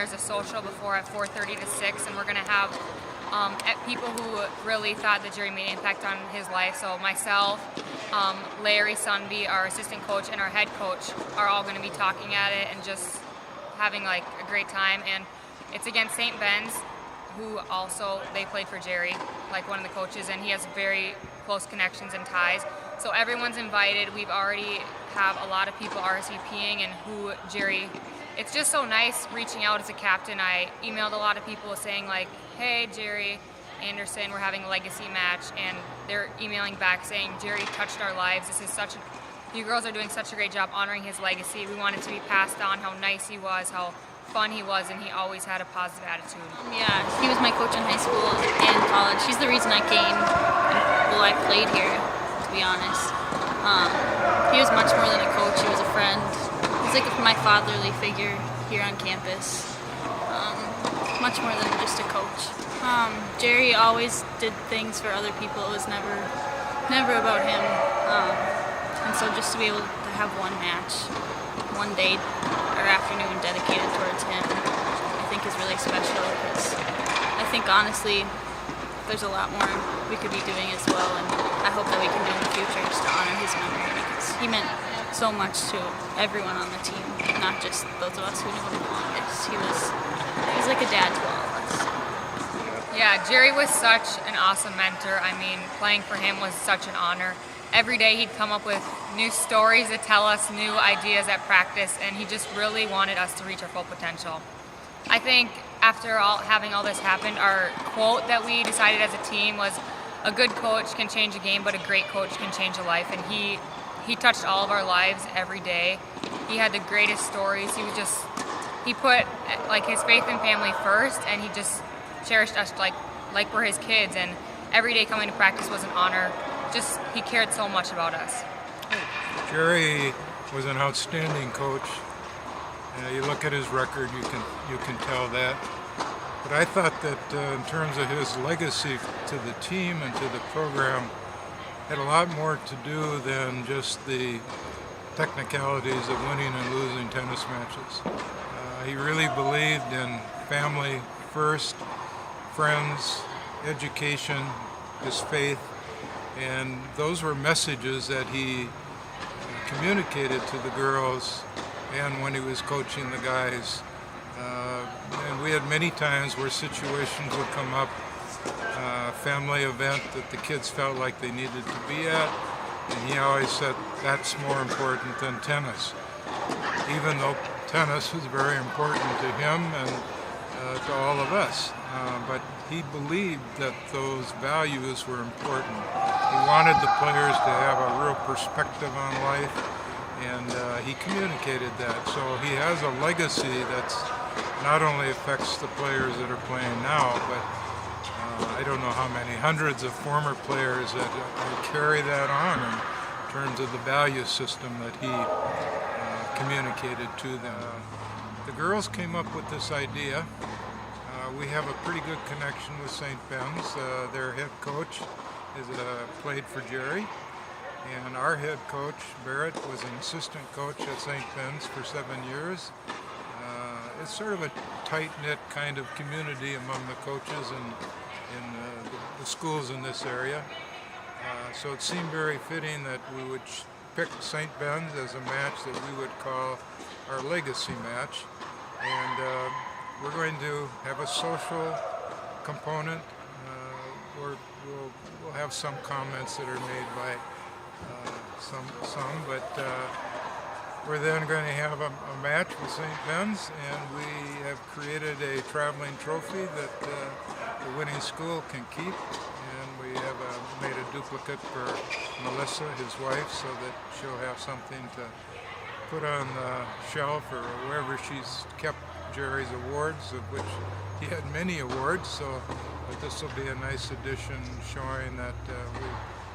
there's a social before at 4:30 to 6, and we're going to have people who really thought that Jerry made an impact on his life. So myself, Larry Sunby, our assistant coach, and our head coach are all going to be talking at it and just having like a great time. And it's against St. Ben's, who also, they played for Jerry, like one of the coaches, and he has very close connections and ties. So everyone's invited. We've already have a lot of people RSVPing, and who Jerry, it's just so nice reaching out as a captain. I emailed a lot of people saying like, hey, Jerry Anderson, we're having a legacy match, and they're emailing back saying, Jerry touched our lives. This is such you girls are doing such a great job honoring his legacy. We want it to be passed on, how nice he was, how fun he was, and he always had a positive attitude. Yeah, he was my coach in high school and college. He's the reason I came, well, I played here, to be honest. He was much more than a coach. He was a friend. He's like my fatherly figure here on campus. Much more than just a coach. Jerry always did things for other people. It was never about him. And so just to be able to have one match, one day or afternoon dedicated towards him, I think is really special, because I think honestly there's a lot more we could be doing as well, and I hope that we can do in the future just to honor his memory, because he meant so much to everyone on the team, not just those of us who knew him the longest. He's like a dad to all of us. Yeah, Jerry was such an awesome mentor. I mean, playing for him was such an honor. Every day he'd come up with new stories to tell us, new ideas at practice, and he just really wanted us to reach our full potential. I think after having all this happen, our quote that we decided as a team was, a good coach can change a game, but a great coach can change a life. And he touched all of our lives every day. He had the greatest stories. He put like his faith and family first, and he just cherished us like we're his kids. And every day coming to practice was an honor. Just, he cared so much about us. Jerry was an outstanding coach. You look at his record, you can tell that. But I thought that in terms of his legacy to the team and to the program, had a lot more to do than just the technicalities of winning and losing tennis matches. He really believed in family first, friends, education, his faith, and those were messages that he communicated to the girls and when he was coaching the guys. And we had many times where situations would come up, family event that the kids felt like they needed to be at, and he always said that's more important than tennis. Even though tennis was very important to him and to all of us, but he believed that those values were important. He wanted the players to have a real perspective on life, and he communicated that. So he has a legacy that's not only affects the players that are playing now, but I don't know how many hundreds of former players that carry that on in terms of the value system that he communicated to them. The girls came up with this idea. We have a pretty good connection with St. Ben's. Their head coach played for Jerry, and our head coach, Barrett, was an assistant coach at St. Ben's for 7 years. It's sort of a tight-knit kind of community among the coaches in the schools in this area. So it seemed very fitting that we would pick St. Ben's as a match that we would call our legacy match. And we're going to have a social component. We'll have some comments that are made by some, but we're then going to have a match with St. Ben's, and we have created a traveling trophy that the winning school can keep, and we have made a duplicate for Melissa, his wife, so that she'll have something to put on the shelf or wherever she's kept Jerry's awards, of which he had many awards, so but this will be a nice addition showing that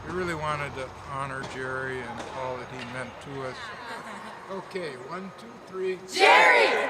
we really wanted to honor Jerry and all that he meant to us. Okay, 1, 2, 3. Jerry!